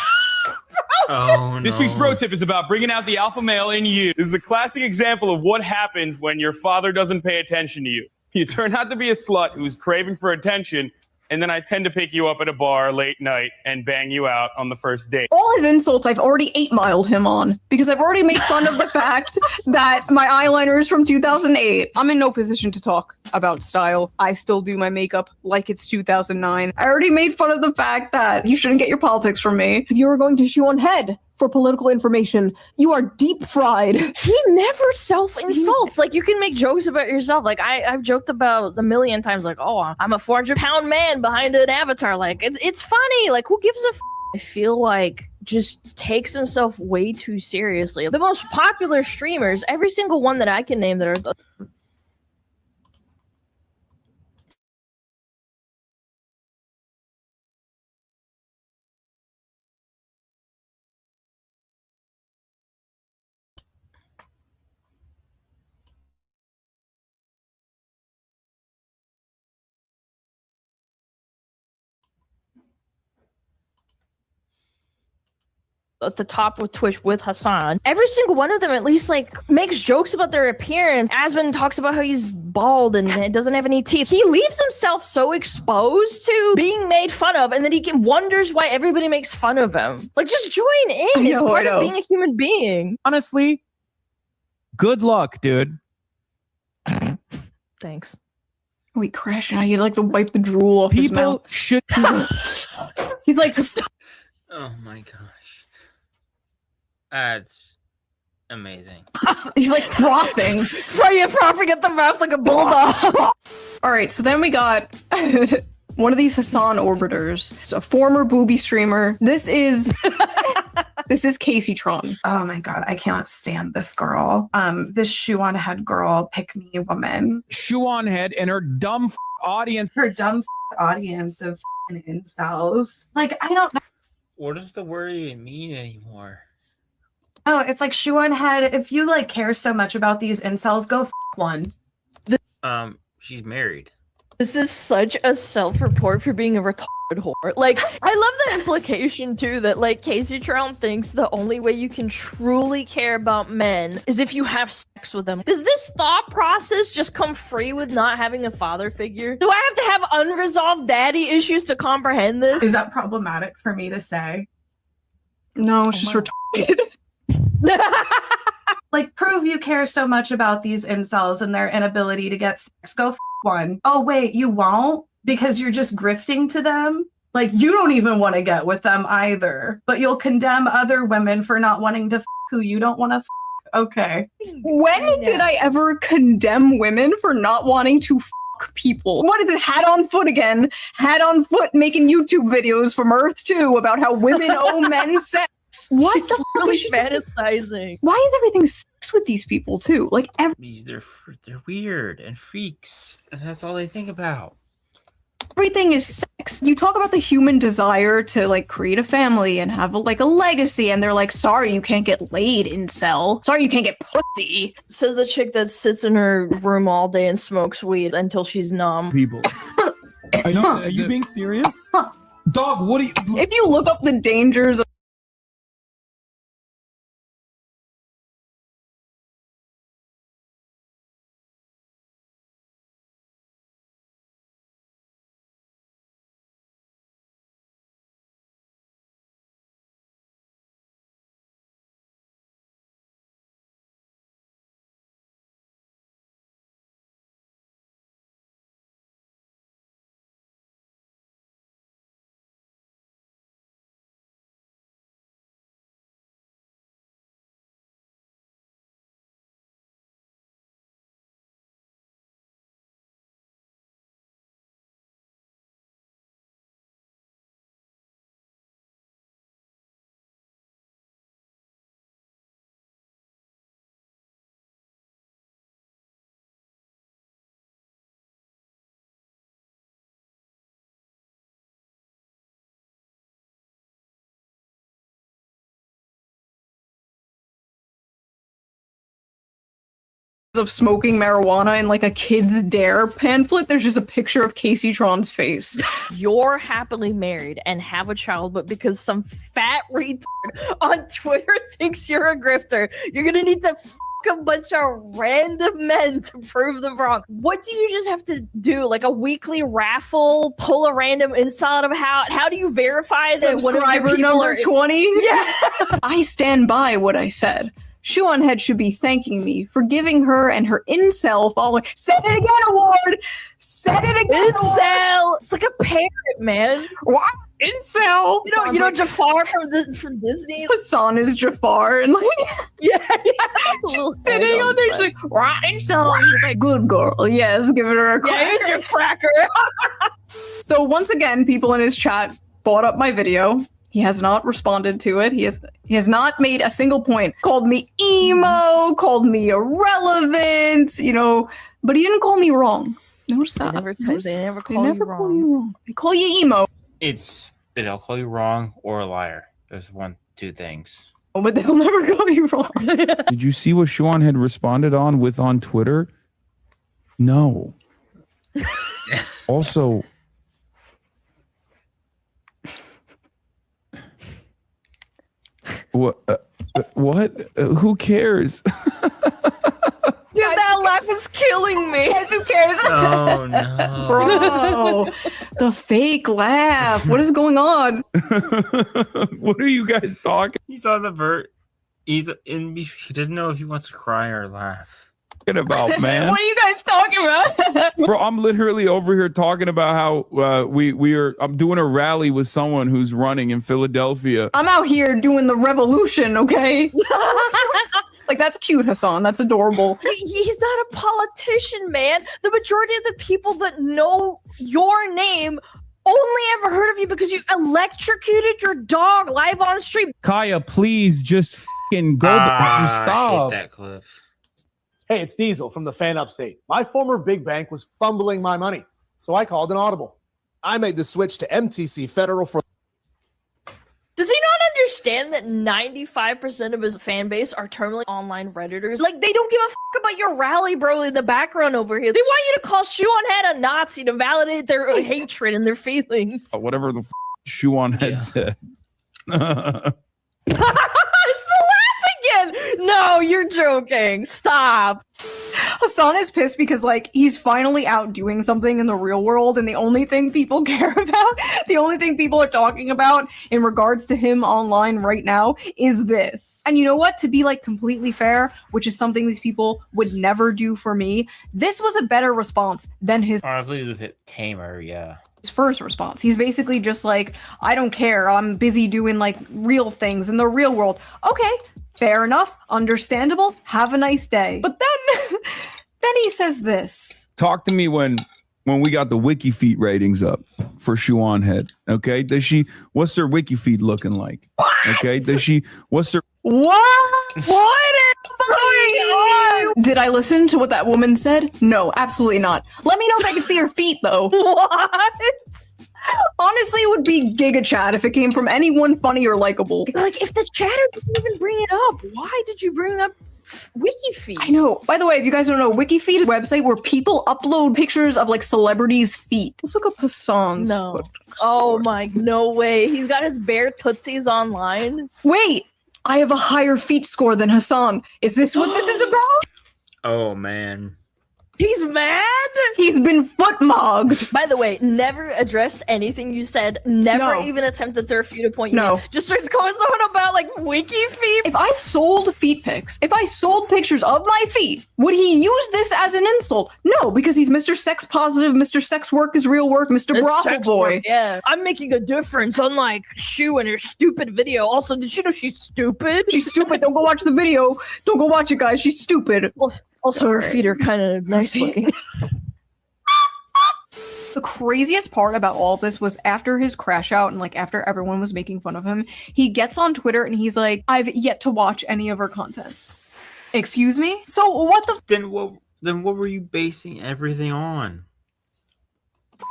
Oh, no. This week's bro tip is about bringing out the alpha male in you. This is a classic example of what happens when your father doesn't pay attention to you. You turn out to be a slut who's craving for attention, and then I tend to pick you up at a bar late night and bang you out on the first date. All his insults I've already 8-miled him on because I've already made fun of the fact that my eyeliner is from 2008. I'm in no position to talk about style. I still do my makeup like it's 2009. I already made fun of the fact that you shouldn't get your politics from me. If you were going to ShoeOnHead for political information, you are deep fried. He never self-insults. Like, you can make jokes about yourself. Like, I've joked about a million times, like, oh, I'm a 400-pound man behind an avatar. Like, it's funny. Like, who gives a f? I feel like just takes himself way too seriously. The most popular streamers, every single one that I can name that are at the top with Twitch with Hassan. Every single one of them at least like makes jokes about their appearance. Asmon talks about how he's bald and doesn't have any teeth. He leaves himself so exposed to being made fun of, and then he wonders why everybody makes fun of him. Like, just join in. It's part of being a human being. Honestly, good luck, dude. Thanks. Wait, Crash, now you like to wipe the drool off his mouth. People should. He's like, stop. Oh my gosh. That's amazing. He's like frothing. Frothing at the mouth like a bulldog. All right, so then we got one of these Hassan orbiters. It's a former booby streamer. This is Casey Tron. Oh my god, I cannot stand this girl. This ShoeOnHead girl, pick me woman. ShoeOnHead and her dumb audience. Her dumb audience of incels. Like, I don't know. What does the word even mean anymore? Oh, it's like ShoeOnHead. If you like care so much about these incels, go one. She's married. This is such a self-report for being a retarded whore. Like, I love the implication too that like Casey Tron thinks the only way you can truly care about men is if you have sex with them. Does this thought process just come free with not having a father figure? Do I have to have unresolved daddy issues to comprehend this? Is that problematic for me to say? No, it's just retarded. Like, prove you care so much about these incels and their inability to get sex. Go one. Oh, wait, you won't? Because you're just grifting to them? Like, you don't even want to get with them either. But you'll condemn other women for not wanting to who you don't want to Okay. When did I ever condemn women for not wanting to people? What is it? Hat on foot again. Hat on foot making YouTube videos from Earth 2 about how women owe men sex. What She's the really fuck fantasizing. Why is everything sex with these people too? Like They're weird and freaks, and that's all they think about. everything is sex. You talk about the human desire to like create a family and have a legacy, and they're like, sorry, you can't get laid, incel. Sorry, you can't get pussy. Says the chick that sits in her room all day and smokes weed until she's numb. People. I know. Are you being serious? Dog, what are you? If you look up the dangers of smoking marijuana in like a Kids Dare pamphlet, there's just a picture of Casey Tron's face. You're happily married and have a child, but because some fat retard on Twitter thinks you're a grifter, you're gonna need to a bunch of random men to prove them wrong. What do you just have to do? Like a weekly raffle, pull a random inside of how do you verify that one of your Subscriber people number are 20? Yeah. I stand by what I said. ShoeOnHead should be thanking me for giving her and her incel following. Said it again, award! Said it again, Incel! It's like a parrot, man. What? Incel! You know Jafar from Disney? Hassan is Jafar, and like, Yeah. sitting on there, she's like, what? Incel! And he's like, good girl, yes, give her a cracker. Yeah, here's your cracker. So once again, people in his chat brought up my video. He has not responded to it. He has not made a single point. Called me emo, called me irrelevant, you know, but he didn't call me wrong. Notice that. They never call you wrong. They call you emo. They'll call you wrong or a liar. There's two things. Oh, but they'll never call you wrong. Did you see what ShoeOnHead responded on Twitter? No. Also, what? Who cares? Dude, that laugh is killing me. Yes, who cares? Oh no, Bro, the fake laugh. What is going on? What are you guys talking he's on the vert. He doesn't know if he wants to cry or laugh. about, man? What are you guys talking about? Bro, I'm literally over here talking about how I'm doing a rally with someone who's running in Philadelphia. I'm out here doing the revolution, okay? Like, that's cute, Hassan. That's adorable. He's not a politician, man. The majority of the people that know your name only ever heard of you because you electrocuted your dog live on stream. Kaya, please just fucking go. Stop. I hate that clip. Hey, it's Diesel from the Fan Upstate. My former big bank was fumbling my money, so I called an audible. I made the switch to MTC Federal for... Does he not understand that 95% of his fan base are terminally online Redditors? Like, they don't give a fuck about your rally, bro, in the background over here. They want you to call ShoeOnHead a Nazi to validate their hatred and their feelings. Whatever the ShoeOnHead said. It's the laugh again! No, you're joking. Stop. Hassan is pissed because, like, he's finally out doing something in the real world, and the only thing people care about, the only thing people are talking about in regards to him online right now is this. And you know what? To be, like, completely fair, which is something these people would never do for me, this was a better response than his... Honestly, it was a bit tamer, yeah. His first response. He's basically just like, I don't care. I'm busy doing, like, real things in the real world. Okay, fair enough. Understandable. Have a nice day. But then he says this. Talk to me when we got the wiki feed ratings up for ShoeOnHead. Okay, what's their wiki feed looking like? What? Okay, what's their... What is going on? Did I listen to what that woman said? No, absolutely not. Let me know if I can see her feet, though. What? Honestly, it would be Giga Chat if it came from anyone funny or likable. Like, if the chatter didn't even bring it up, why did you bring up WikiFeed? I know. By the way, if you guys don't know, WikiFeed is a website where people upload pictures of, like, celebrities' feet. Let's look up Hassan's. No. Oh my, no way. He's got his bare tootsies online. Wait, I have a higher feet score than Hassan. Is this what this is about? Oh man. He's mad? He's been foot mogged. By the way, never addressed anything you said. Never even attempted to refute a point you made. Just starts going on about, like, WikiFeed. If I sold feet pics, if I sold pictures of my feet, would he use this as an insult? No, because he's Mr. Sex Positive, Mr. Sex Work is Real Work, Mr. Brothel Boy. Yeah, I'm making a difference, unlike Shoe and her stupid video. Also, did you know she's stupid? She's stupid. Don't go watch the video. Don't go watch it, guys. She's stupid. Well, also, her feet are kind of nice looking. The craziest part about all of this was after his crash out and, like, after everyone was making fun of him, he gets on Twitter and he's like, I've yet to watch any of her content. Excuse me? So what the Then what were you basing everything on?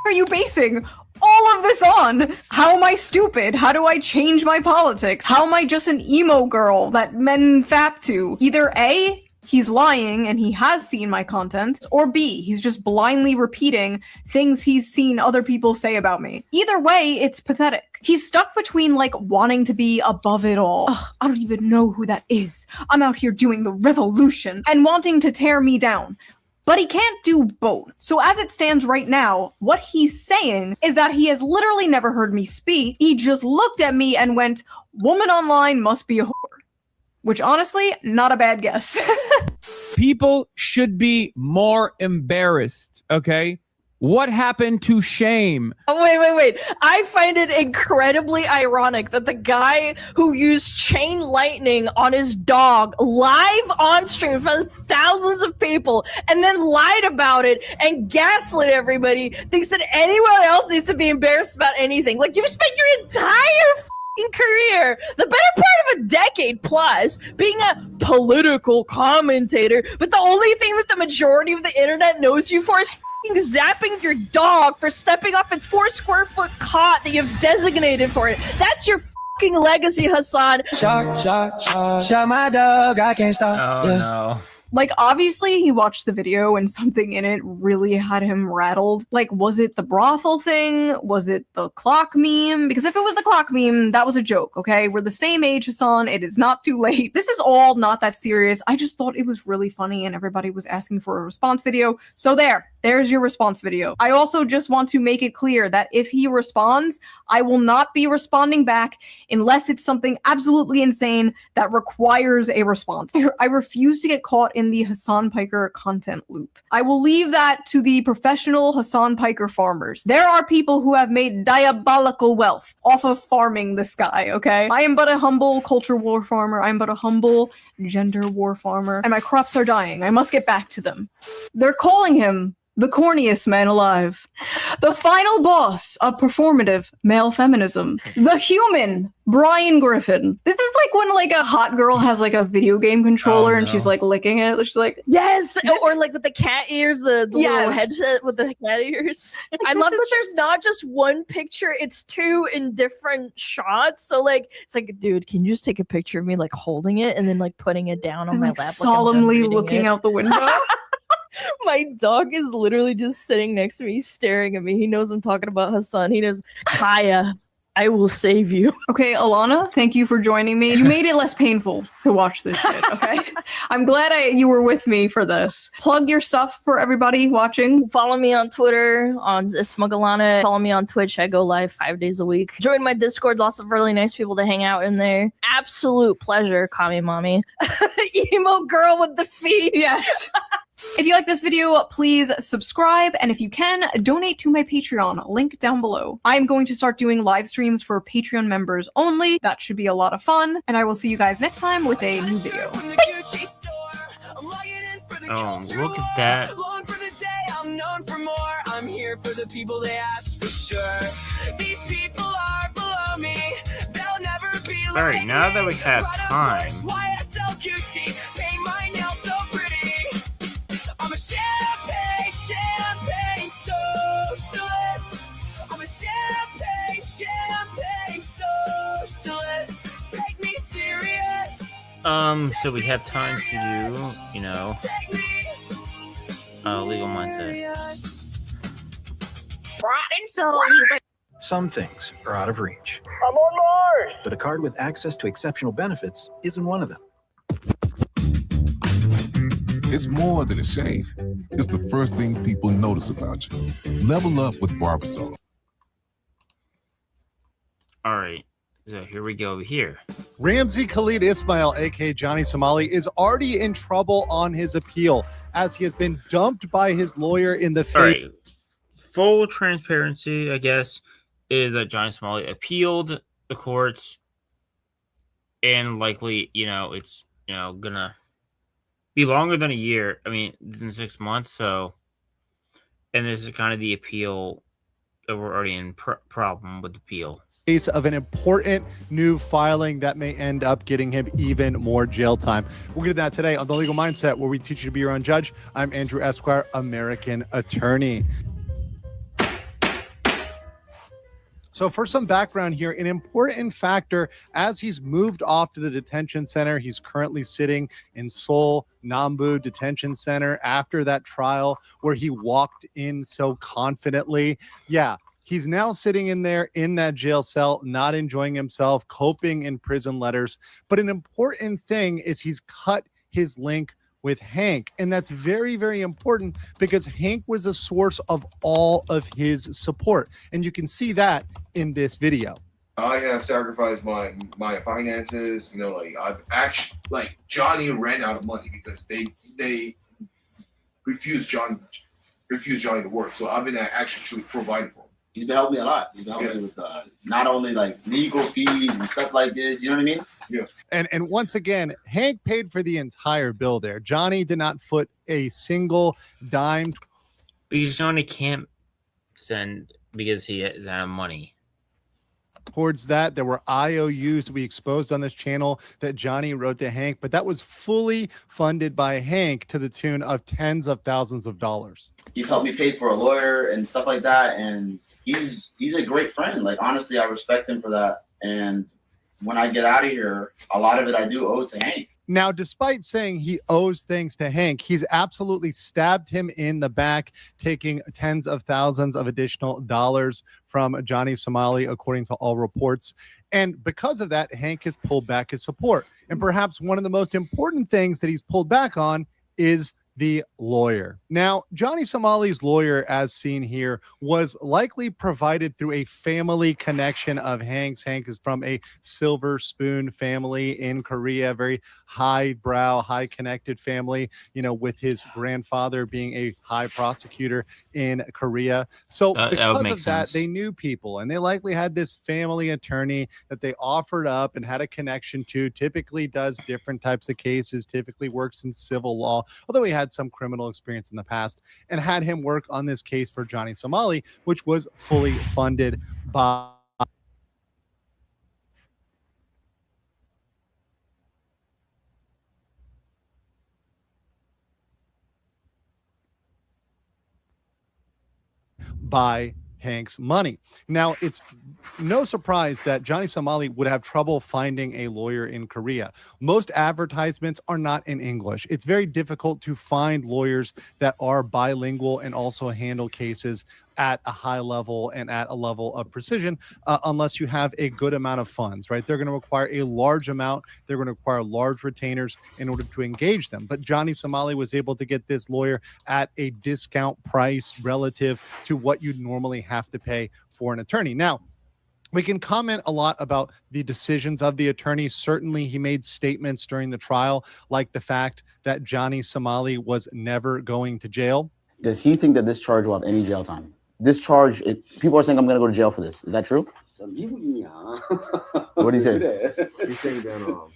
are you basing all of this on? How am I stupid? How do I change my politics? How am I just an emo girl that men fap to? Either A, he's lying and he has seen my content, or B, he's just blindly repeating things he's seen other people say about me. Either way, it's pathetic. He's stuck between like wanting to be above it all. Ugh, I don't even know who that is. I'm out here doing the revolution, and wanting to tear me down. But he can't do both. So as it stands right now, what he's saying is that he has literally never heard me speak. He just looked at me and went, "Woman online must be a whore." Which honestly, not a bad guess. People should be more embarrassed, okay? What happened to shame? Oh, wait. I find it incredibly ironic that the guy who used chain lightning on his dog live on stream in front of thousands of people and then lied about it and gaslit everybody thinks that anyone else needs to be embarrassed about anything. Like, you've spent your entire career, the better part of a decade plus, being a political commentator, but the only thing that the majority of the internet knows you for is zapping your dog for stepping off its 4 square foot cot that you've designated for it. That's your fucking legacy, Hassan. Shot my dog, I can't stop. Oh no. Like, obviously, he watched the video and something in it really had him rattled. Like, was it the brothel thing? Was it the clock meme? Because if it was the clock meme, that was a joke, okay? We're the same age, Hassan. It is not too late. This is all not that serious. I just thought it was really funny and everybody was asking for a response video. So there's your response video. I also just want to make it clear that if he responds, I will not be responding back unless it's something absolutely insane that requires a response. I refuse to get caught in the Hassan Piker content loop. I will leave that to the professional Hassan Piker farmers. There are people who have made diabolical wealth off of farming this guy, okay? I am but a humble culture war farmer. I am but a humble gender war farmer. And my crops are dying. I must get back to them. They're calling him the corniest man alive. The final boss of performative male feminism. The human Brian Griffin. This is like when like a hot girl has like a video game controller and she's like licking it. She's like, yes, or like with the cat ears, the little headset with the cat ears. Like, I love that there's not just one picture, it's 2 in different shots. So like, it's like, dude, can you just take a picture of me like holding it and then like putting it down on my lap? Solemnly looking out the window. My dog is literally just sitting next to me, staring at me. He knows I'm talking about Hassan. He knows, Kaya, I will save you. Okay, Alana, thank you for joining me. You made it less painful to watch this shit, okay? I'm glad you were with me for this. Plug your stuff for everybody watching. Follow me on Twitter, on Smugalana. Follow me on Twitch. I go live 5 days a week. Join my Discord. Lots of really nice people to hang out in there. Absolute pleasure, Kami Mommy. Emo girl with the feet. Yes. If you like this video, please subscribe, and if you can, donate to my Patreon, link down below. I'm going to start doing live streams for Patreon members only. That should be a lot of fun, and I will see you guys next time with a new video. Oh, look at that. I'm known for more. I'm here for the people they ask for sure. These people are below me. They'll never be. Alright, now that we have time. Paint my nails so pretty. I'm a champagne socialist. I'm a champagne socialist. Take me serious. So we have time to do, you know, legal mindset. Some things are out of reach. I'm on Mars! But a card with access to exceptional benefits isn't one of them. It's more than a shave. It's the first thing people notice about you. Level up with Barbasol. All right, so here we go here. Ramzi Khalid Ismail, aka Johnny Somali, is already in trouble on his appeal as he has been dumped by his lawyer in the face. All right, full transparency, I guess, is that Johnny Somali appealed the courts, and likely, you know, it's, you know, gonna be longer than a year. I mean, than 6 months. So, and this is kind of the appeal that we're already in problem with the appeal. Case of an important new filing that may end up getting him even more jail time. We'll get to that today on The Legal Mindset, where we teach you to be your own judge. I'm Andrew Esquire, American attorney. So for some background here, an important factor as he's moved off to the detention center, he's currently sitting in Seoul Nambu Detention Center after that trial where he walked in so confidently. Yeah, he's now sitting in there in that jail cell, not enjoying himself, coping in prison letters. But an important thing is he's cut his link with Hank. And that's very, very important because Hank was the source of all of his support. And you can see that in this video. I have sacrificed my finances. I've actually, Johnny ran out of money because they refused Johnny to work. So I've been actually providing for him. He's been helping me a lot. He's been helping me with not only legal fees and stuff like this. You know what I mean? Yeah. And once again, Hank paid for the entire bill there. Johnny did not foot a single dime. Because Johnny can't send because he is out of money. Towards that, there were IOUs we exposed on this channel that Johnny wrote to Hank, but that was fully funded by Hank to the tune of tens of thousands of dollars. He's helped me pay for a lawyer and stuff like that, and he's a great friend. Honestly, I respect him for that. And when I get out of here, a lot of it I do owe to Hank. Now, despite saying he owes things to Hank, he's absolutely stabbed him in the back, taking tens of thousands of additional dollars from Johnny Somali, according to all reports. And because of that, Hank has pulled back his support. And perhaps one of the most important things that he's pulled back on is the lawyer. Now, Johnny Somali's lawyer, as seen here, was likely provided through a family connection of Hank's. Hank is from a silver spoon family in Korea, very highbrow, high connected family, with his grandfather being a high prosecutor in Korea. So because of that, they knew people, and they likely had this family attorney that they offered up and had a connection to, typically does different types of cases, typically works in civil law, although he had some criminal experience in the past, and had him work on this case for Johnny Somali, which was fully funded by Hank's money. Now, it's no surprise that Johnny Somali would have trouble finding a lawyer in Korea. Most advertisements are not in English. It's very difficult to find lawyers that are bilingual and also handle cases at a high level and at a level of precision, unless you have a good amount of funds, right? They're going to require a large amount. They're going to require large retainers in order to engage them. But Johnny Somali was able to get this lawyer at a discount price relative to what you'd normally have to pay for an attorney. Now, we can comment a lot about the decisions of the attorney. Certainly, he made statements during the trial, like the fact that Johnny Somali was never going to jail. Does he think that this charge will have any jail time? This charge, people are saying I'm going to go to jail for this. Is that true? What did he say? He's saying that.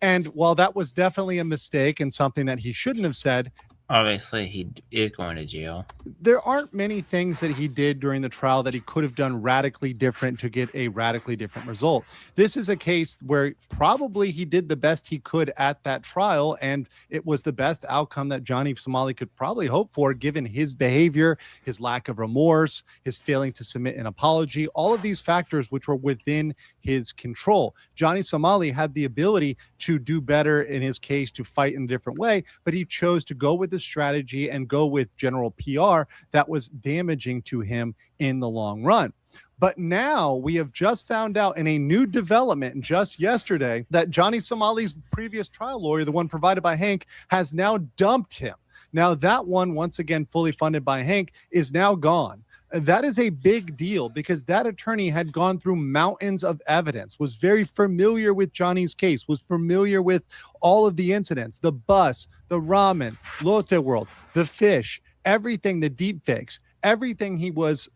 And while that was definitely a mistake and something that he shouldn't have said, obviously he is going to jail. There aren't many things that he did during the trial that he could have done radically different to get a radically different result. This is a case where probably he did the best he could at that trial, and it was the best outcome that Johnny Somali could probably hope for, given his behavior, his lack of remorse, his failing to submit an apology, all of these factors which were within his control. Johnny Somali had the ability to do better in his case, to fight in a different way, but he chose to go with the strategy and go with general PR that was damaging to him in the long run. But now we have just found out in a new development just yesterday that Johnny Somali's previous trial lawyer, the one provided by Hank, has now dumped him. Now that one, once again fully funded by Hank, is now gone. That is a big deal because that attorney had gone through mountains of evidence, was very familiar with Johnny's case, was familiar with all of the incidents, the bus, the ramen, Lotte World, the fish, everything, the deep fakes, everything he was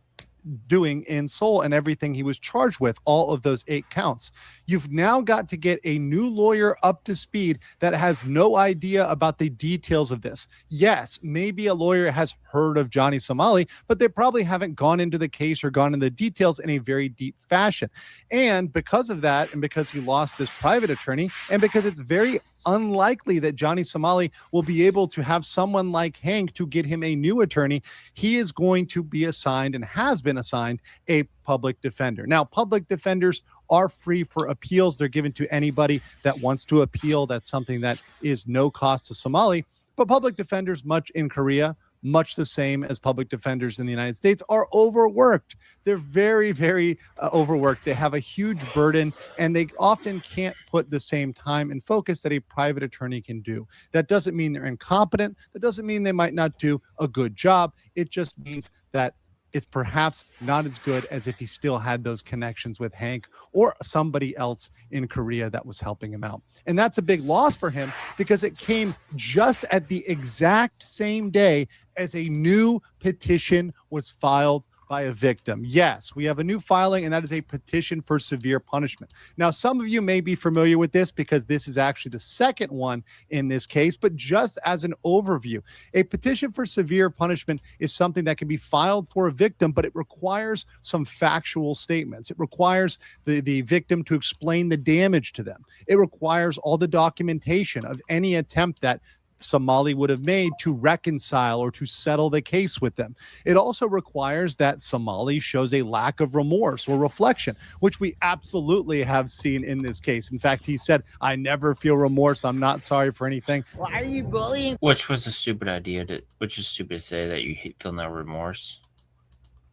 doing in Seoul and everything he was charged with, all of those 8 counts. You've now got to get a new lawyer up to speed that has no idea about the details of this. Yes, maybe a lawyer has heard of Johnny Somali, but they probably haven't gone into the case or gone into the details in a very deep fashion. And because of that, and because he lost this private attorney, and because it's very unlikely that Johnny Somali will be able to have someone like Hank to get him a new attorney, he is going to be assigned and has been been assigned a public defender. Now, public defenders are free for appeals. They're given to anybody that wants to appeal. That's something that is no cost to Somali. But public defenders, much in Korea, much the same as public defenders in the United States, are overworked. They're very, very overworked. They have a huge burden, and they often can't put the same time and focus that a private attorney can do. That doesn't mean they're incompetent. That doesn't mean they might not do a good job. It just means that it's perhaps not as good as if he still had those connections with Hank or somebody else in Korea that was helping him out. And that's a big loss for him because it came just at the exact same day as a new petition was filed by a victim. Yes, we have a new filing, and that is a petition for severe punishment. Now, some of you may be familiar with this because this is actually the second one in this case, but just as an overview, a petition for severe punishment is something that can be filed for a victim, but it requires some factual statements. It requires the victim to explain the damage to them. It requires all the documentation of any attempt that Somali would have made to reconcile or to settle the case with them. It also requires that Somali shows a lack of remorse or reflection, which we absolutely have seen in this case. In fact, he said, "I never feel remorse. I'm not sorry for anything." Why are you bullying? Which was a stupid idea, which is stupid to say that you feel no remorse.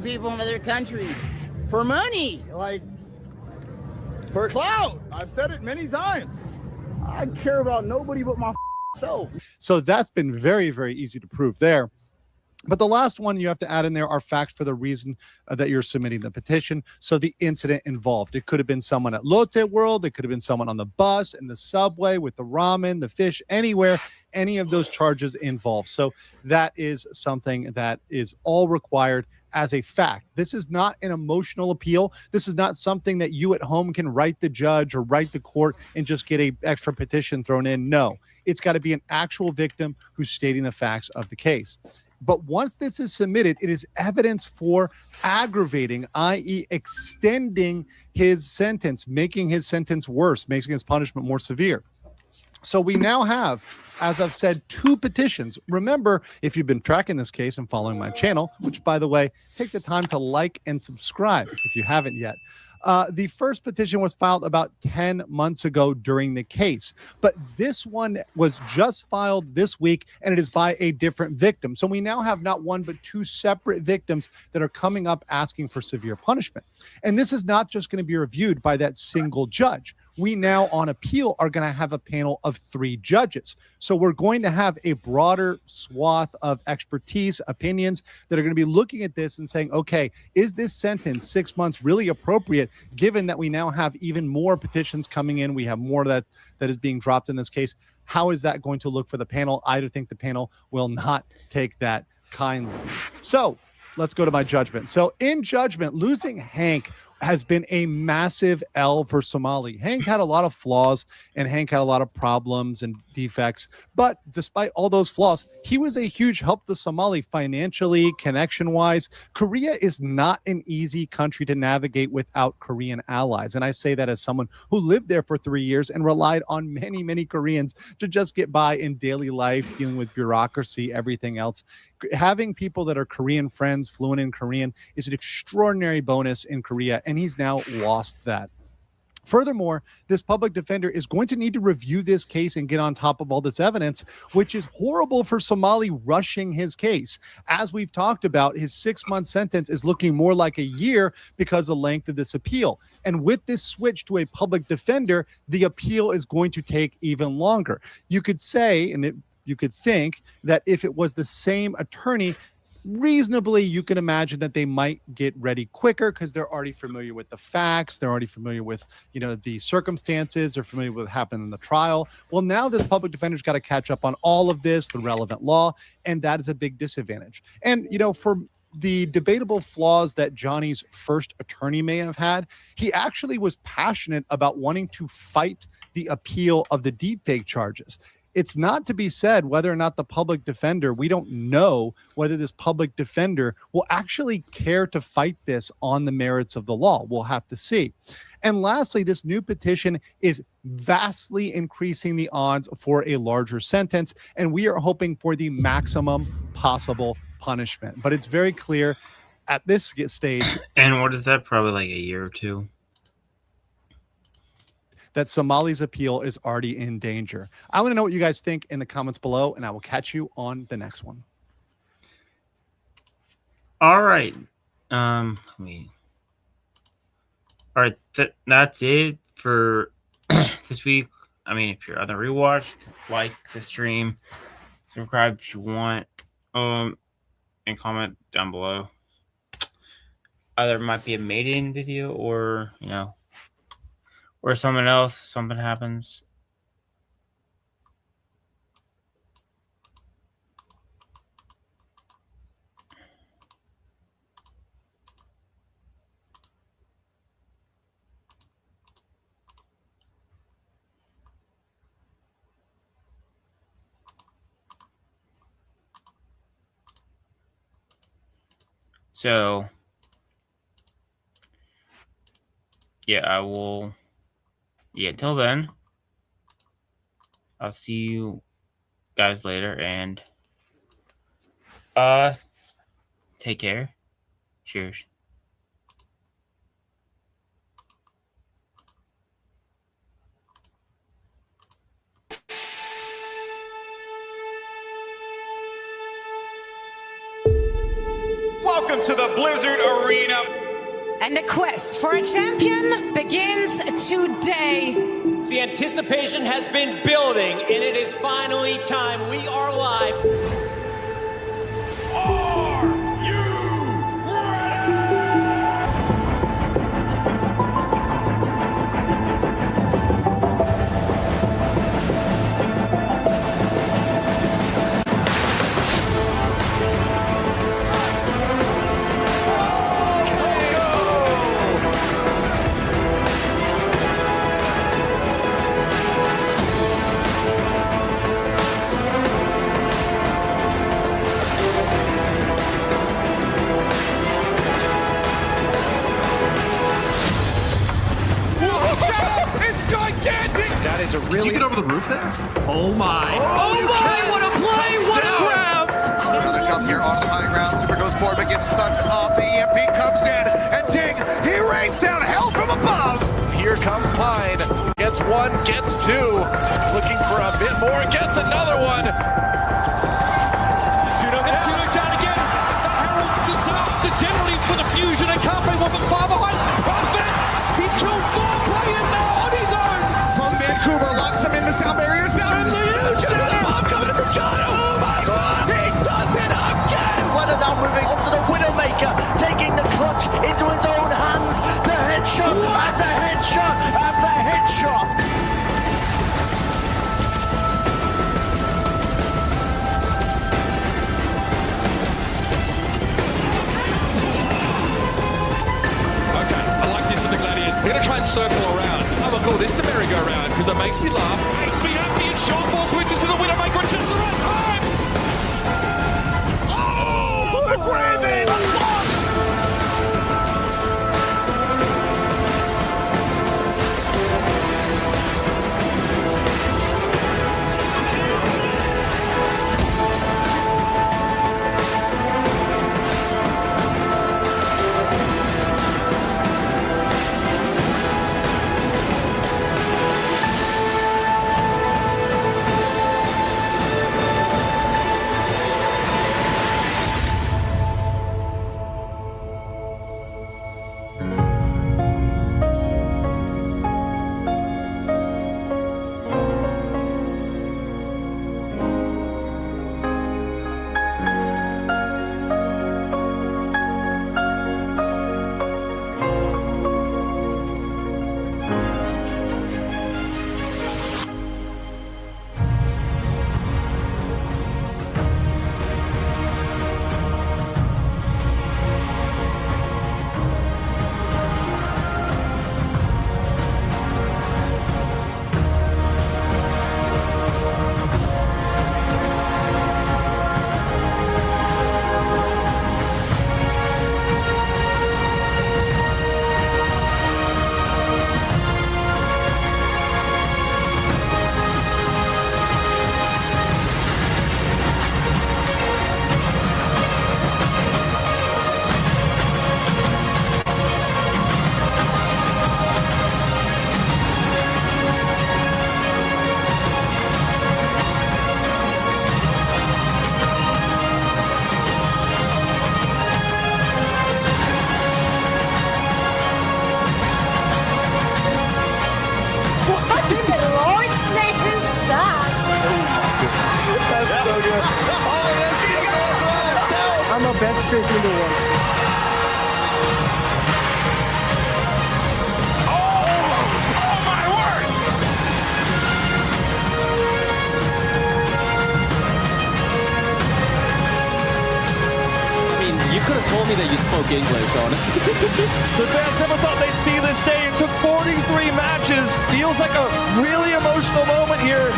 People in other countries for money, like for clout. I've said it many times. I care about nobody but my self. So that's been very, very easy to prove there. But the last one you have to add in there are facts for the reason that you're submitting the petition. So the incident involved. It could have been someone at Lotte World. It could have been someone on the bus, in the subway, with the ramen, the fish, anywhere, any of those charges involved. So that is something that is all required as a fact. This is not an emotional appeal. This is not something that you at home can write the judge or write the court and just get an extra petition thrown in. No, it's got to be an actual victim who's stating the facts of the case. But once this is submitted, it is evidence for aggravating, i.e. extending his sentence, making his sentence worse, making his punishment more severe. So we now have, as I've said, 2 petitions. Remember, if you've been tracking this case and following my channel, which, by the way, take the time to like and subscribe if you haven't yet. The first petition was filed about 10 months ago during the case, but this one was just filed this week, and it is by a different victim. So we now have not one, but 2 separate victims that are coming up asking for severe punishment. And this is not just going to be reviewed by that single judge. We now on appeal are going to have a panel of 3 judges. So we're going to have a broader swath of expertise, opinions that are going to be looking at this and saying, okay, is this sentence 6 months really appropriate, given that we now have even more petitions coming in? We have more that is being dropped in this case. How is that going to look for the panel? I do think the panel will not take that kindly. So let's go to my judgment. So in judgment, losing Hank has been a massive L for Somali. Hank had a lot of flaws, and Hank had a lot of problems and defects. But despite all those flaws, he was a huge help to Somali financially, connection-wise. Korea is not an easy country to navigate without Korean allies. And I say that as someone who lived there for 3 years and relied on many, many Koreans to just get by in daily life, dealing with bureaucracy, everything else. Having people that are Korean friends, fluent in Korean, is an extraordinary bonus in Korea, and he's now lost that. Furthermore, this public defender is going to need to review this case and get on top of all this evidence, which is horrible for Somali rushing his case. As we've talked about, his 6-month sentence is looking more like a year because of the length of this appeal. And with this switch to a public defender, the appeal is going to take even longer. You could say, you could think that if it was the same attorney, reasonably you can imagine that they might get ready quicker because they're already familiar with the facts, they're already familiar with the circumstances, they're familiar with what happened in the trial. Well, now this public defender's got to catch up on all of this, the relevant law, and that is a big disadvantage. And for the debatable flaws that Johnny's first attorney may have had, he actually was passionate about wanting to fight the appeal of the deepfake charges. It's not to be said whether or not the public defender, we don't know whether this public defender will actually care to fight this on the merits of the law. We'll have to see. And lastly, this new petition is vastly increasing the odds for a larger sentence, and we are hoping for the maximum possible punishment. But it's very clear at this stage. And what is that? Probably like a year or two. That Somali's appeal is already in danger. I want to know what you guys think in the comments below, and I will catch you on the next one. All right. All right. That's it for this week. I mean, if you're on the rewatch, like the stream, subscribe if you want, and comment down below. Either it might be a MADEIN video or, or something happens. So, yeah, I will. Yeah, until then, I'll see you guys later, and take care. Cheers. Welcome to the Blizzard Arena. And the quest for a champion begins today. The anticipation has been building, and it is finally time. We are live. That is a really. Can you get over the roof there? Oh my! Oh my! What a play! What a grab! Another jump here off the high ground. Super goes forward, but gets stuck up. The EMP comes in, and ding! He rains down hell from above. Here comes Pine. Gets one, gets two. Looking for a bit more, gets another one. Tuno's down again. The Herald disaster generally for the Fusion, and Carpe wasn't far behind. Prophet! He's killed 4 players now on his own. From Vancouver, locks him in the sound barrier. Sound the bomb coming in from John. Oh my God! He does it again. Flooded down moving onto the Widowmaker, taking the clutch into his own hands. The headshot and the headshot and the headshot. Okay, I like this with the Gladiators. We're going to try and circle around. I'm going to call this the merry-go-round because it makes me laugh. Makes me happy, and Sean Paul switches to the Widowmaker at just the right time. Oh, the Gravy! The block! best person in the world. Oh my word! I mean, you could have told me that you spoke English, honestly. The fans never thought they'd see this day. It took 43 matches. Feels like a really emotional moment here.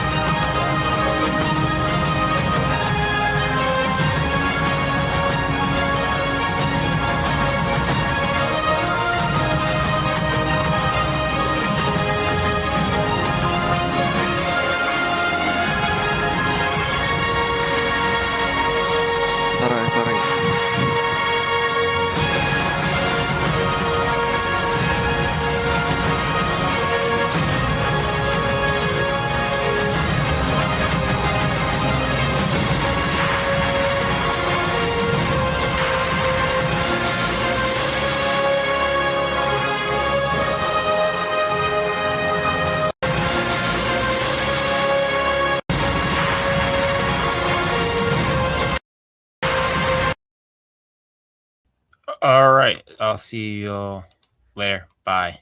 All right. I'll see you later. Bye.